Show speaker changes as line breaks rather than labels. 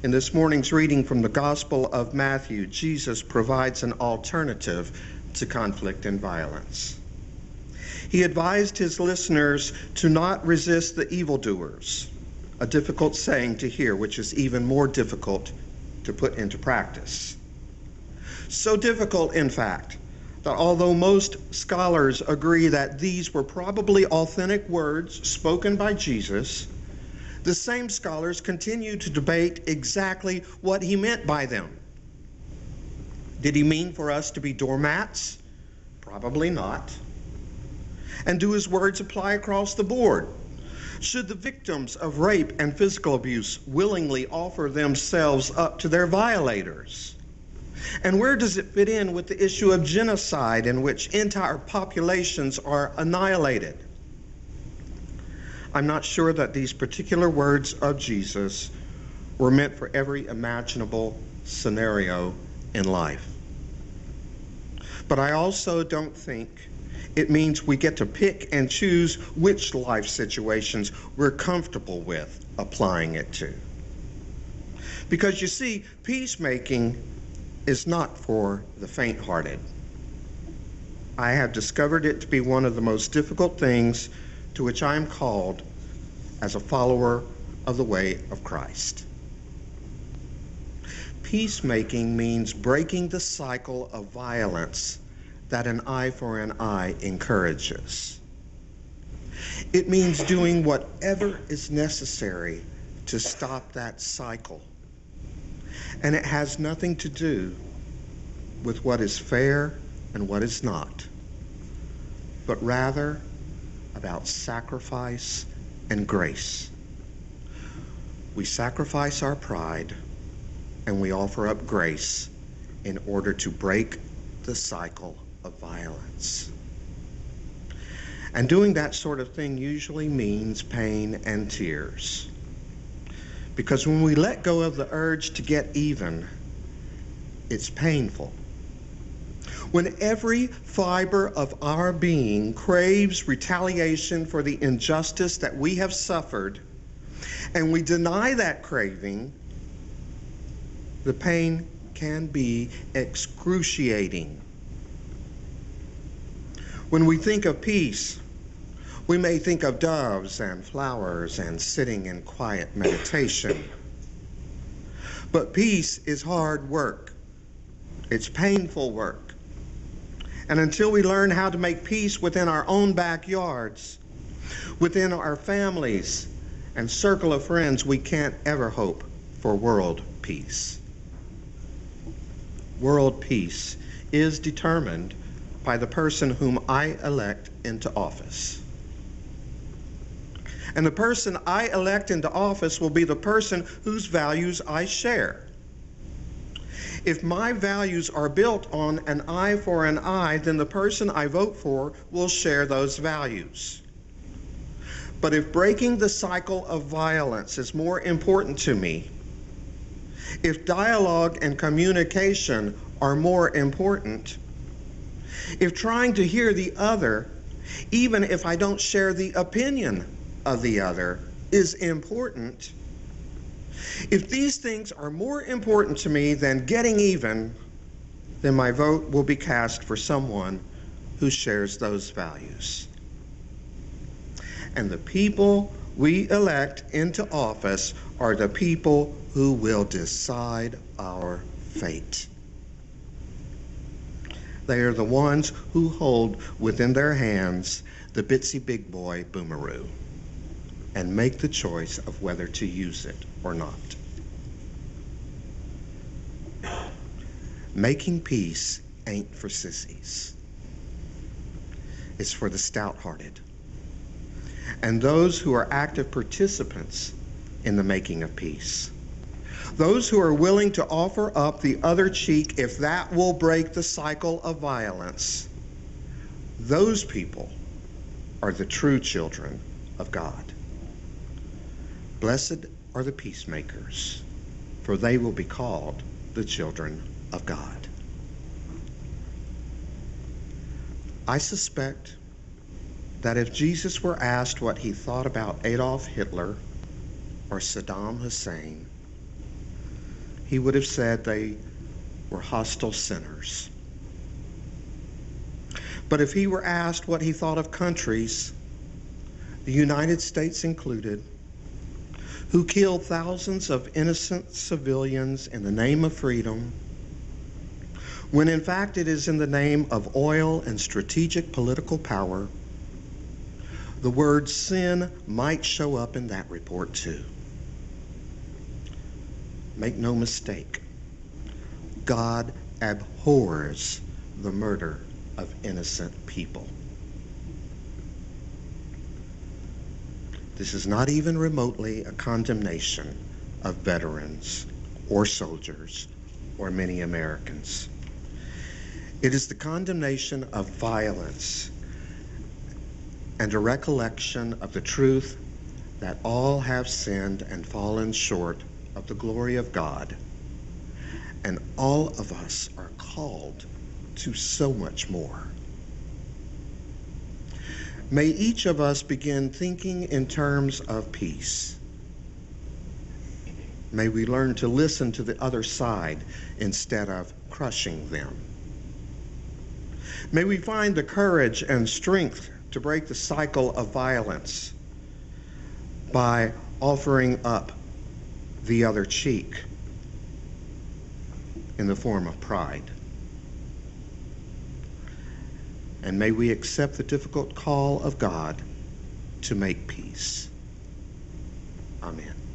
In this morning's reading from the Gospel of Matthew, Jesus provides an alternative to conflict and violence. He advised his listeners to not resist the evildoers, a difficult saying to hear, which is even more difficult to put into practice. So difficult, in fact, that although most scholars agree that these were probably authentic words spoken by Jesus, the same scholars continue to debate exactly what he meant by them. Did he mean for us to be doormats? Probably not. And do his words apply across the board? Should the victims of rape and physical abuse willingly offer themselves up to their violators? And where does it fit in with the issue of genocide, in which entire populations are annihilated? I'm not sure that these particular words of Jesus were meant for every imaginable scenario in life. But I also don't think it means we get to pick and choose which life situations we're comfortable with applying it to. Because you see, peacemaking is not for the faint-hearted. I have discovered it to be one of the most difficult things to which I am called as a follower of the way of Christ. Peacemaking means breaking the cycle of violence that an eye for an eye encourages. It means doing whatever is necessary to stop that cycle. And it has nothing to do with what is fair and what is not, but rather about sacrifice and grace. We sacrifice our pride and we offer up grace in order to break the cycle of violence. And doing that sort of thing usually means pain and tears. Because when we let go of the urge to get even, it's painful. When every fiber of our being craves retaliation for the injustice that we have suffered, and we deny that craving, the pain can be excruciating. When we think of peace, we may think of doves and flowers and sitting in quiet meditation. But peace is hard work. It's painful work. And until we learn how to make peace within our own backyards, within our families and circle of friends, we can't ever hope for world peace. World peace is determined by the person whom I elect into office. And the person I elect into office will be the person whose values I share. If my values are built on an eye for an eye, then the person I vote for will share those values. But if breaking the cycle of violence is more important to me, if dialogue and communication are more important, if trying to hear the other, even if I don't share the opinion of the other, is important, if these things are more important to me than getting even, then my vote will be cast for someone who shares those values. And the people we elect into office are the people who will decide our fate. They are the ones who hold within their hands the Bitsy Big Boy boomeroo and make the choice of whether to use it or not. Making peace ain't for sissies. It's for the stout-hearted and those who are active participants in the making of peace. Those who are willing to offer up the other cheek if that will break the cycle of violence. Those people are the true children of God. Blessed are the peacemakers, for they will be called the children of God. I suspect that if Jesus were asked what he thought about Adolf Hitler or Saddam Hussein, he would have said they were hostile sinners. But if he were asked what he thought of countries, the United States included, who killed thousands of innocent civilians in the name of freedom, when in fact it is in the name of oil and strategic political power, the word sin might show up in that report too. Make no mistake, God abhors the murder of innocent people. This is not even remotely a condemnation of veterans or soldiers or many Americans. It is the condemnation of violence and a recollection of the truth that all have sinned and fallen short of the glory of God, and all of us are called to so much more. May each of us begin thinking in terms of peace. May we learn to listen to the other side instead of crushing them. May we find the courage and strength to break the cycle of violence by offering up the other cheek in the form of pride. And may we accept the difficult call of God to make peace. Amen.